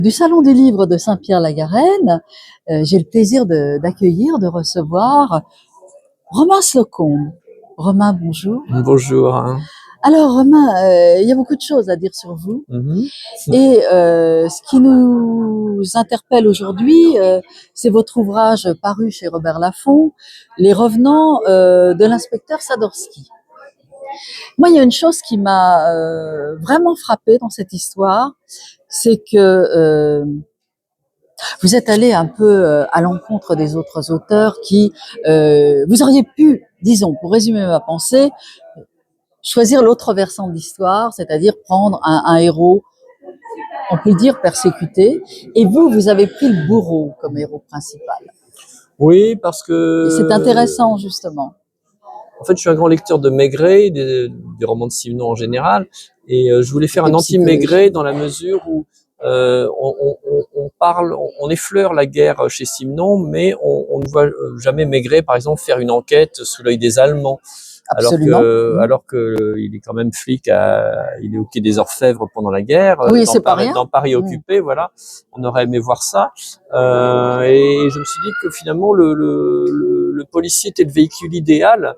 Du Salon du Livre de Saint-Pierre-la-Garenne, j'ai le plaisir d'accueillir, de recevoir Romain Slocombe. Romain, bonjour. Bonjour. Hein. Alors Romain, il y a beaucoup de choses à dire sur vous. Et ce qui nous interpelle aujourd'hui, c'est votre ouvrage paru chez Robert Laffont, Les Revenants de l'inspecteur Sadorski. Moi, il y a une chose qui m'a vraiment frappée dans cette histoire, c'est que vous êtes allé un peu à l'encontre des autres auteurs qui, vous auriez pu, disons, pour résumer ma pensée, choisir l'autre versant de l'histoire, c'est-à-dire prendre un héros, on peut le dire, persécuté, et vous avez pris le bourreau comme héros principal. Oui, parce que... Et c'est intéressant, justement. En fait, je suis un grand lecteur de Maigret, des romans de Simenon en général, et je voulais faire un anti-Maigret dans la mesure où on effleure la guerre chez Simenon, mais on ne voit jamais Maigret, par exemple, faire une enquête sous l'œil des Allemands. Absolument. Alors que il est quand même flic, il est au quai des Orfèvres pendant la guerre, oui, c'est pas rien. dans Paris occupé, voilà. On aurait aimé voir ça. Et je me suis dit que finalement le policier était le véhicule idéal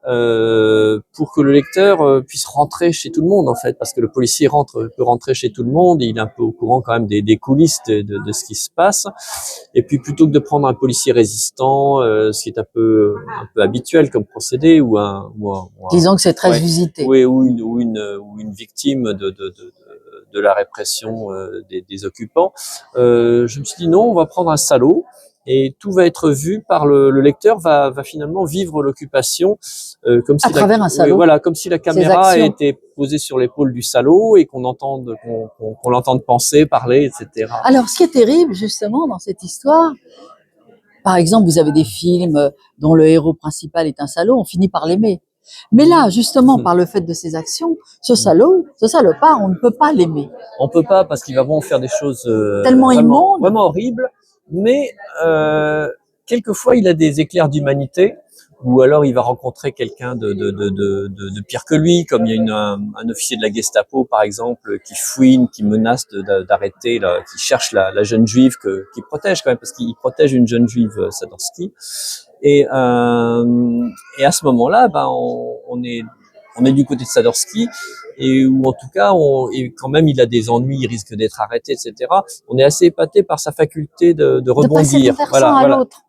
pour que le lecteur puisse rentrer chez tout le monde, en fait, parce que le policier peut rentrer chez tout le monde, il est un peu au courant quand même des coulisses de ce qui se passe. Et puis plutôt que de prendre un policier résistant, ce qui est un peu habituel comme procédé, disons que c'est très usité. Oui, ou une victime de la répression des occupants. Je me suis dit non, on va prendre un salaud. Et tout va être vu par le lecteur, va finalement vivre l'occupation comme si travers un salaud. Voilà, comme si la caméra était posée sur l'épaule du salaud et qu'on l'entende penser, parler, etc. Alors, ce qui est terrible justement dans cette histoire, par exemple, vous avez des films dont le héros principal est un salaud, on finit par l'aimer. Mais là, justement, par le fait de ses actions, ce salopard, on ne peut pas l'aimer. On peut pas parce qu'il va vraiment faire des choses tellement immondes, vraiment horribles. Mais quelquefois, il a des éclairs d'humanité, ou alors il va rencontrer quelqu'un de pire que lui, comme il y a un officier de la Gestapo, par exemple, qui fouine, qui menace d'arrêter, qui cherche la jeune juive qui protège quand même, parce qu'il protège une jeune juive, Sadorski. Et à ce moment-là, on est du côté de Sadorski, et où en tout cas, et quand même il a des ennuis, il risque d'être arrêté, etc. On est assez épaté par sa faculté de rebondir.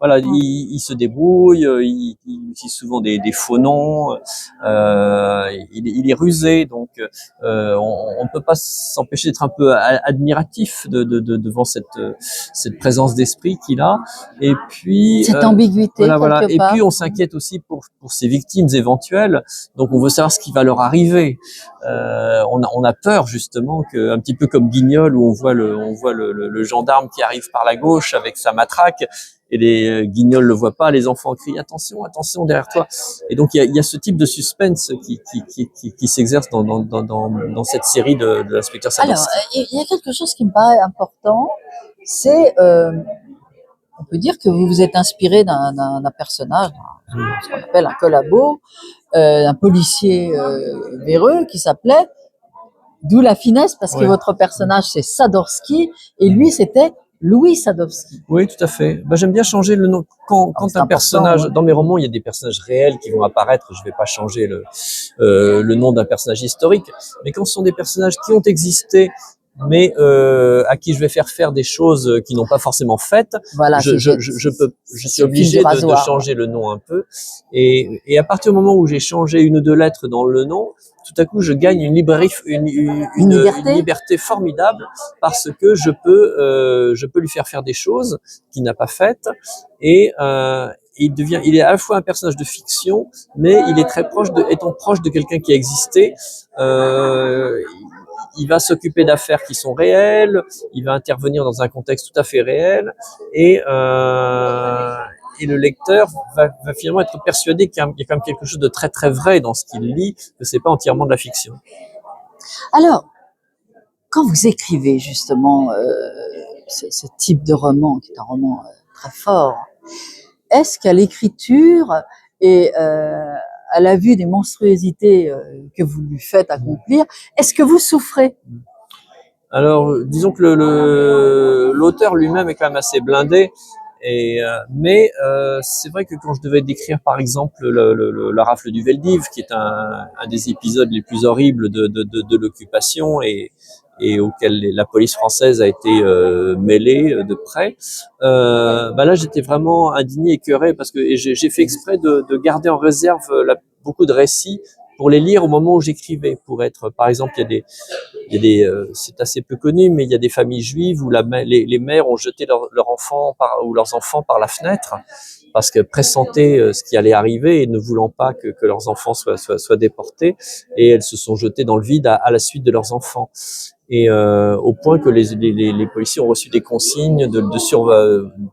Voilà, il se débrouille, il utilise souvent des faux noms, il est rusé, donc on ne peut pas s'empêcher d'être un peu admiratif devant cette présence d'esprit qu'il a. Et puis cette ambiguïté. Voilà. Et puis on s'inquiète aussi pour ses victimes éventuelles. Donc on veut savoir ce qui va leur arriver. On a peur justement que, un petit peu comme Guignol, où on voit le gendarme qui arrive par la gauche avec sa matraque, et les Guignol le voient pas, les enfants crient attention, attention derrière toi. Et donc il y a ce type de suspense qui s'exerce dans cette série de l'inspecteur Sadorski. Alors il y a quelque chose qui me paraît important, c'est on peut dire que vous vous êtes inspiré d'un personnage, ce qu'on appelle un collabo, un policier véreux qui s'appelait, d'où la finesse, parce que votre personnage c'est Sadorski et lui c'était Louis Sadowski. Oui, tout à fait. J'aime bien changer le nom. Quand un personnage, dans mes romans, il y a des personnages réels qui vont apparaître, je vais pas changer le nom d'un personnage historique, mais quand ce sont des personnages qui ont existé, mais à qui je vais faire des choses qui n'ont pas forcément faites, voilà, je suis obligé de changer le nom un peu. Et à partir du moment où j'ai changé une ou deux lettres dans le nom, tout à coup, je gagne une liberté formidable, parce que je peux lui faire des choses qu'il n'a pas faites, et il est à la fois un personnage de fiction, mais il est très étant proche de quelqu'un qui a existé. Il va s'occuper d'affaires qui sont réelles, il va intervenir dans un contexte tout à fait réel, et le lecteur va finalement être persuadé qu'il y a quand même quelque chose de très très vrai dans ce qu'il lit, que c'est pas entièrement de la fiction. Alors, quand vous écrivez justement ce type de roman, qui est un roman très fort, est-ce qu'à l'écriture et à la vue des monstruosités que vous lui faites accomplir, est-ce que vous souffrez? Alors, disons que l'auteur lui-même est quand même assez blindé. Mais c'est vrai que quand je devais décrire par exemple la rafle du Veldiv, qui est un des épisodes les plus horribles de l'occupation et auquel la police française a été mêlée de près, bah là j'étais vraiment indigné, écœuré, parce que j'ai fait exprès de garder en réserve beaucoup de récits pour les lire au moment où j'écrivais, pour être, par exemple, c'est assez peu connu, mais il y a des familles juives où les mères ont jeté leurs enfants ou leurs enfants par la fenêtre parce que pressentaient ce qui allait arriver et ne voulant pas que leurs enfants soient déportés, et elles se sont jetées dans le vide à la suite de leurs enfants. Et au point que les policiers ont reçu des consignes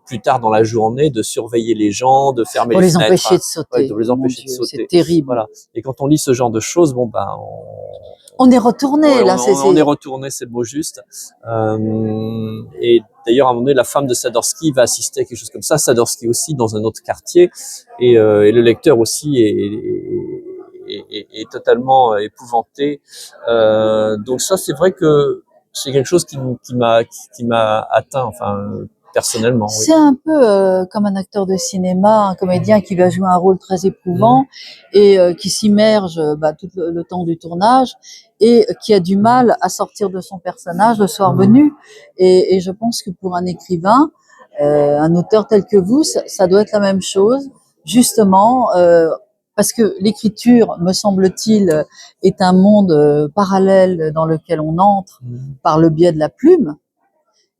plus tard dans la journée de surveiller les gens, de fermer Pour les les fenêtres, empêcher de sauter. ouais, de les empêcher de sauter. C'est terrible. Voilà. Et quand on lit ce genre de choses, bon ben on est retourné, ouais, là. On est retourné, c'est le mot juste. Et d'ailleurs, à un moment donné, la femme de Sadorski va assister à quelque chose comme ça. Sadorski aussi, dans un autre quartier. Et le lecteur aussi est totalement épouvanté. Donc ça, c'est vrai que c'est quelque chose qui m'a atteint, enfin, personnellement. C'est un peu comme un acteur de cinéma, un comédien qui va jouer un rôle très éprouvant et qui s'immerge tout le temps du tournage et qui a du mal à sortir de son personnage le soir venu. Et je pense que pour un écrivain, un auteur tel que vous, ça doit être la même chose, justement, parce que l'écriture, me semble-t-il, est un monde parallèle dans lequel on entre par le biais de la plume.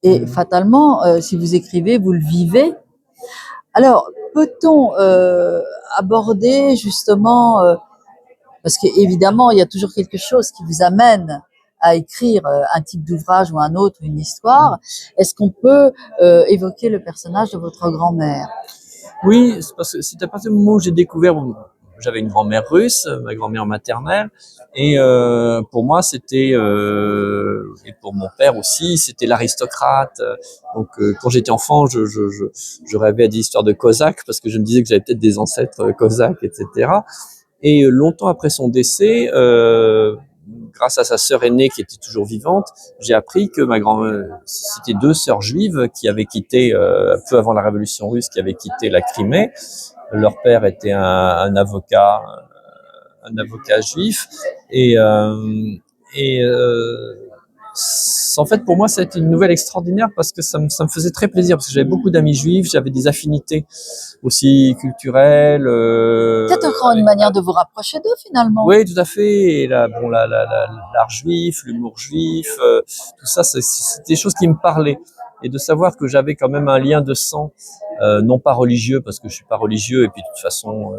Et fatalement, si vous écrivez, vous le vivez. Alors, peut-on aborder justement, parce qu'évidemment, il y a toujours quelque chose qui vous amène à écrire un type d'ouvrage ou un autre, une histoire. Est-ce qu'on peut évoquer le personnage de votre grand-mère? Oui, parce que c'est à partir du moment où j'ai découvert, j'avais une grand-mère russe, ma grand-mère maternelle, et pour moi c'était, et pour mon père aussi, c'était l'aristocrate. Donc quand j'étais enfant, je rêvais à des histoires de cosaques, parce que je me disais que j'avais peut-être des ancêtres cosaques, etc. Et longtemps après son décès, grâce à sa sœur aînée qui était toujours vivante, j'ai appris que c'était deux sœurs juives qui avaient quitté, peu avant la révolution russe, qui avaient quitté la Crimée. Leur père était un avocat juif, et en fait, pour moi, ça a été une nouvelle extraordinaire, parce que ça me faisait très plaisir, parce que j'avais beaucoup d'amis juifs, j'avais des affinités aussi culturelles. Peut-être encore une manière de vous rapprocher d'eux, finalement. Oui, tout à fait. Et là, bon, l'art juif, l'humour juif, tout ça, c'est des choses qui me parlaient. Et de savoir que j'avais quand même un lien de sang, non pas religieux, parce que je suis pas religieux, et puis de toute façon,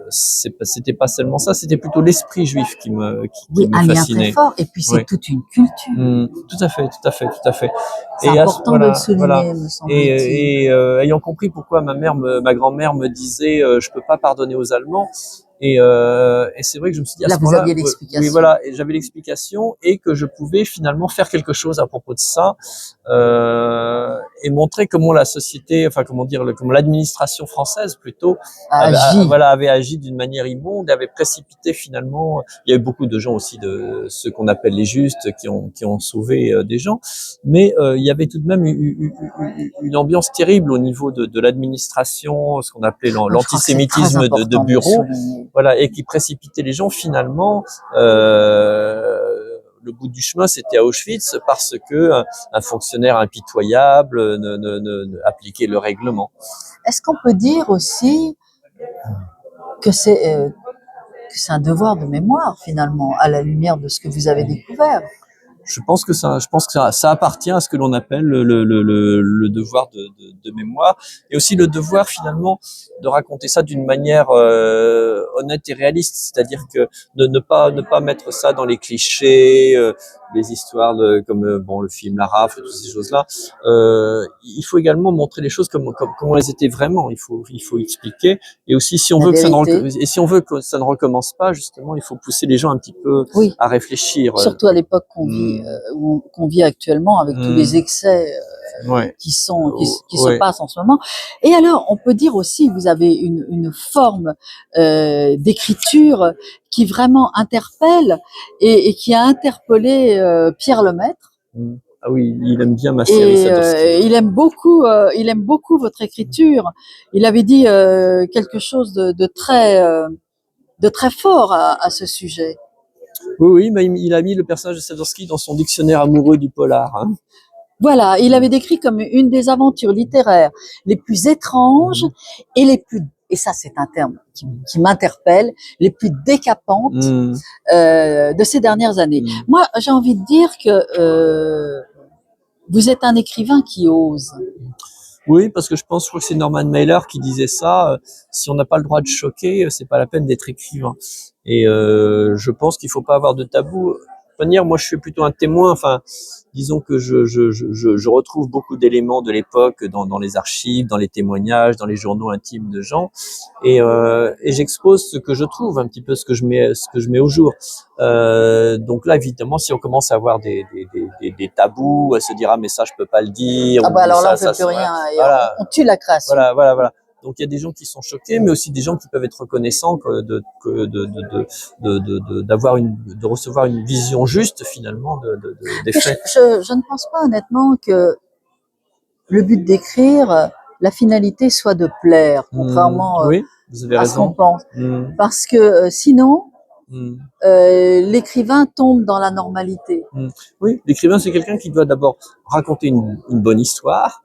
c'était pas seulement ça, c'était plutôt l'esprit juif qui me fascinait. Un lien très fort, et puis c'est toute une culture. Tout à fait. C'est important de le souligner, me semble-t-il. Et ayant compris pourquoi ma grand-mère me disait, je peux pas pardonner aux Allemands. Et c'est vrai que je me suis dit, à ce moment-là, vous aviez l'explication. Oui, voilà, et j'avais l'explication, et que je pouvais finalement faire quelque chose à propos de ça, et montrer comment la société, enfin comment l'administration française plutôt avait agi d'une manière immonde, avait précipité finalement. Il y a eu beaucoup de gens aussi, de ceux qu'on appelle les justes, qui ont sauvé des gens, mais il y avait tout de même une ambiance terrible au niveau de l'administration, ce qu'on appelait l'antisémitisme de bureau. Voilà, et qui précipitait les gens finalement. Le bout du chemin, c'était à Auschwitz, parce que un fonctionnaire impitoyable appliquait le règlement. Est-ce qu'on peut dire aussi que c'est un devoir de mémoire, finalement, à la lumière de ce que vous avez découvert? Je pense que ça appartient à ce que l'on appelle le devoir de mémoire, et aussi le devoir finalement de raconter ça d'une manière honnête et réaliste, c'est-à-dire que de ne pas mettre ça dans les clichés, les histoires comme le film La Rafle, toutes ces choses-là. Il faut également montrer les choses comme elles étaient vraiment. Il faut expliquer, et aussi si on veut que ça ne recommence pas, justement, il faut pousser les gens un petit peu à réfléchir. Surtout à l'époque qu'on vit actuellement, avec tous les excès qui se passent en ce moment. Et alors, on peut dire aussi, vous avez une forme d'écriture qui vraiment interpelle, et qui a interpellé Pierre Lemaitre. Ah oui, il aime bien ma série Sadowski. Il aime beaucoup votre écriture. Il avait dit quelque chose de très fort à ce sujet. Oui, mais il a mis le personnage de Sadowski dans son dictionnaire amoureux du polar. Hein. Voilà, il avait décrit comme une des aventures littéraires les plus étranges et et ça c'est un terme qui m'interpelle, les plus décapantes de ces dernières années. Moi, j'ai envie de dire que vous êtes un écrivain qui ose. Oui, parce que je crois que c'est Norman Mailer qui disait ça. Si on n'a pas le droit de choquer, c'est pas la peine d'être écrivain. Et je pense qu'il faut pas avoir de tabou. De toute manière, moi, je suis plutôt un témoin. Enfin, disons que je retrouve beaucoup d'éléments de l'époque dans les archives, dans les témoignages, dans les journaux intimes de gens, et j'expose ce que je trouve, un petit peu ce que je mets au jour. Donc là, évidemment, si on commence à avoir des tabous, à se dire ah mais ça je peux pas le dire, ah bah alors là ça, on peut plus rien, voilà, on tue la création. voilà. Donc il y a des gens qui sont choqués, mais aussi des gens qui peuvent être reconnaissants de recevoir une vision juste finalement des faits. Je ne pense pas honnêtement que le but d'écrire, la finalité soit de plaire, contrairement oui, vous avez à raison. ce qu'on pense. Parce que sinon, l'écrivain tombe dans la normalité. Oui, l'écrivain c'est quelqu'un qui doit d'abord raconter une bonne histoire.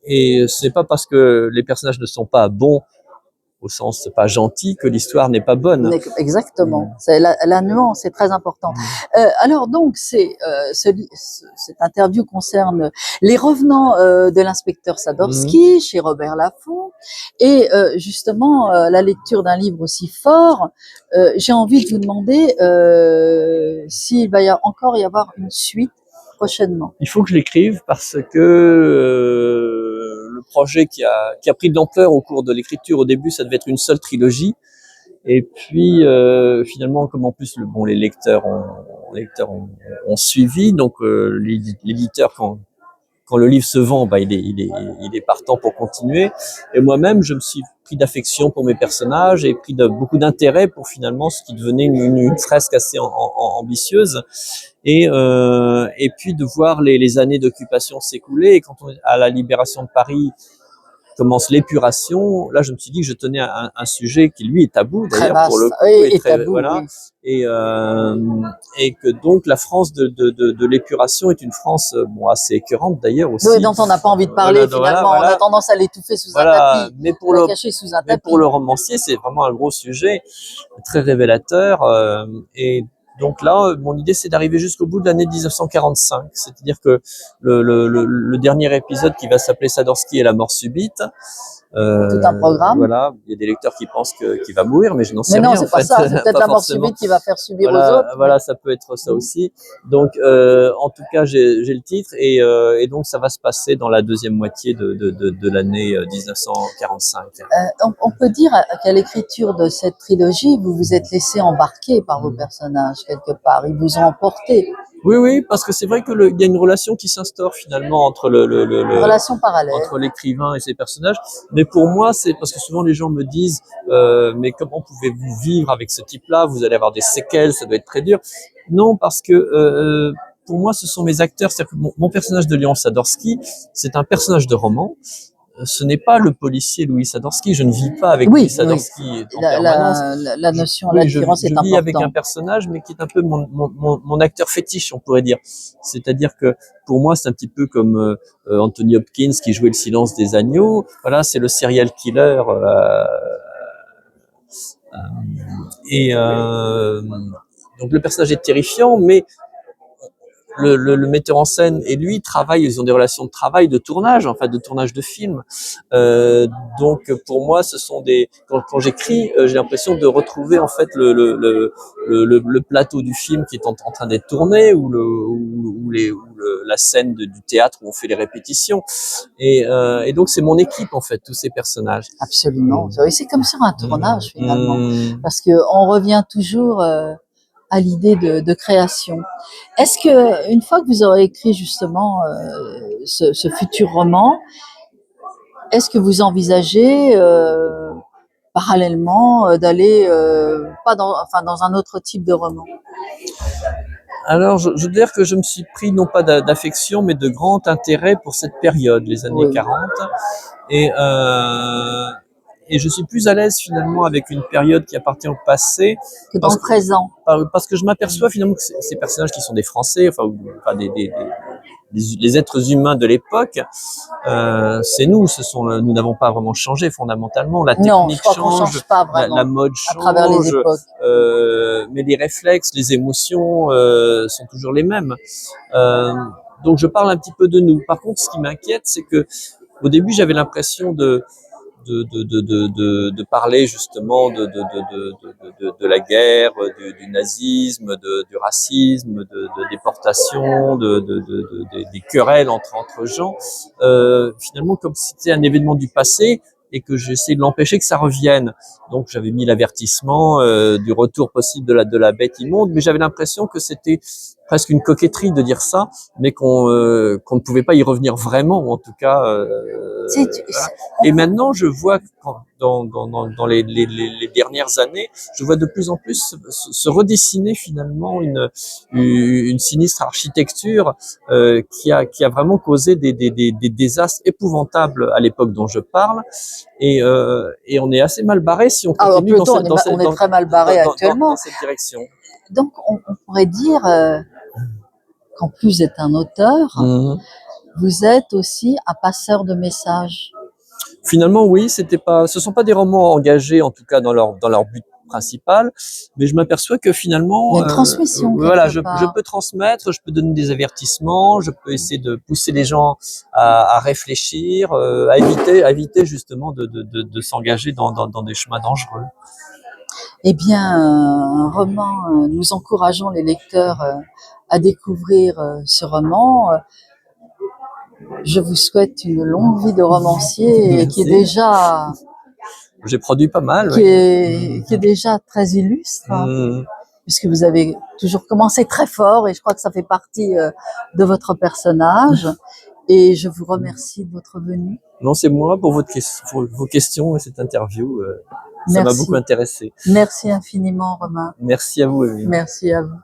Et c'est pas parce que les personnages ne sont pas bons, au sens pas gentil, que l'histoire n'est pas bonne. Exactement. C'est la nuance est très importante. Alors donc cette interview concerne les revenants de l'inspecteur Sadowski chez Robert Laffont et justement la lecture d'un livre aussi fort. J'ai envie de vous demander s'il va encore y avoir une suite prochainement. Il faut que je l'écrive parce que le projet qui a pris de l'ampleur au cours de l'écriture, au début, ça devait être une seule trilogie. Et puis finalement, comme en plus les lecteurs ont suivi, donc l'éditeur quand le livre se vend, bah il est partant pour continuer. Et moi-même, je me suis pris d'affection pour mes personnages et pris beaucoup d'intérêt pour finalement ce qui devenait une fresque assez ambitieuse. Et puis de voir les années d'occupation s'écouler. Et quand à la libération de Paris commence l'épuration, là je me suis dit que je tenais un sujet qui lui est tabou d'ailleurs pour le coup, et très tabou, voilà. Oui. Et que donc la France de l'épuration est une France assez écœurante d'ailleurs aussi. Oui, dont on n'a pas envie de parler finalement, on a tendance à l'étouffer sous un tapis, mais pour le romancier c'est vraiment un gros sujet, très révélateur et donc là, mon idée, c'est d'arriver jusqu'au bout de l'année 1945. C'est-à-dire que le dernier épisode qui va s'appeler Sadowski et la mort subite. Tout un programme. Voilà, il y a des lecteurs qui pensent qu'il va mourir, mais je n'en sais rien. Mais non, c'est pas ça. C'est peut-être la mort subite qui va faire subir aux autres. Voilà, ça peut être ça aussi. Donc, en tout cas, j'ai le titre et donc ça va se passer dans la deuxième moitié de l'année 1945. On peut dire qu'à l'écriture de cette trilogie, vous vous êtes laissé embarquer par vos personnages quelque part. Ils vous ont emporté. Oui, parce que c'est vrai que il y a une relation qui s'instaure finalement entre relation parallèle entre l'écrivain et ses personnages. Mais pour moi, c'est parce que souvent les gens me disent mais comment pouvez-vous vivre avec ce type-là? Vous allez avoir des séquelles, ça doit être très dur. Non, parce que pour moi, ce sont mes acteurs. C'est-à-dire que mon personnage de Léon Sadowski, c'est un personnage de roman. Ce n'est pas le policier Louis Sadowski. Je ne vis pas avec Louis Sadowski en permanence. La notion, l'attirance est importante. Je vis avec un personnage, mais qui est un peu mon acteur fétiche, on pourrait dire. C'est-à-dire que pour moi, c'est un petit peu comme Anthony Hopkins qui jouait Le Silence des agneaux. Voilà, c'est le serial killer. Donc le personnage est terrifiant, mais le metteur en scène et lui travaillent, ils ont des relations de travail, de tournage, enfin de tournage de film. Donc pour moi, ce sont quand j'écris, j'ai l'impression de retrouver en fait le plateau du film qui est en train d'être tourné ou la scène du théâtre où on fait les répétitions. Et donc c'est mon équipe en fait, tous ces personnages. Absolument. C'est comme sur un tournage finalement, parce que on revient toujours à l'idée de création. Est-ce que une fois que vous aurez écrit justement ce futur roman, est-ce que vous envisagez parallèlement d'aller pas dans un autre type de roman? Alors, je dois dire que je me suis pris non pas d'affection, mais de grand intérêt pour cette période, les années 40. Et je suis plus à l'aise finalement avec une période qui appartient au passé que dans le présent. Parce que je m'aperçois finalement que ces personnages qui sont des Français, enfin les êtres humains de l'époque, c'est nous. Nous n'avons pas vraiment changé fondamentalement. La technique change, pas vraiment la mode change, à travers les époques. Mais les réflexes, les émotions sont toujours les mêmes. Donc je parle un petit peu de nous. Par contre, ce qui m'inquiète, c'est que au début, j'avais l'impression de parler justement de la guerre, du nazisme, du racisme, de déportation, des querelles entre gens, finalement comme si c'était un événement du passé et que j'essaie de l'empêcher que ça revienne. Donc j'avais mis l'avertissement du retour possible de la bête immonde, mais j'avais l'impression que c'était presque une coquetterie de dire ça, mais qu'on ne pouvait pas y revenir vraiment, ou en tout cas. Voilà. Et maintenant, je vois que dans les dernières années, je vois de plus en plus se redessiner finalement une sinistre architecture qui a vraiment causé des désastres épouvantables à l'époque dont je parle. Et on est assez mal barré si on continue on est très mal barré actuellement dans cette direction. Donc on pourrait dire qu'en plus d'être un auteur, vous êtes aussi un passeur de messages. Finalement, oui, ce sont pas des romans engagés, en tout cas dans leur but principal, mais je m'aperçois que finalement, il y a une transmission. Voilà, je peux transmettre, je peux donner des avertissements, je peux essayer de pousser les gens à réfléchir, à éviter justement de s'engager dans des chemins dangereux. Eh bien, Romain, nous encourageons les lecteurs à découvrir ce roman. Je vous souhaite une longue vie de romancier qui est déjà... J'ai produit pas mal. Qui est déjà très illustre, puisque vous avez toujours commencé très fort et je crois que ça fait partie de votre personnage. Et je vous remercie de votre venue. Non, c'est moi pour vos questions et cette interview. Ça m'a beaucoup intéressé. Merci infiniment, Romain. Merci à vous, Evelyne. Merci à vous.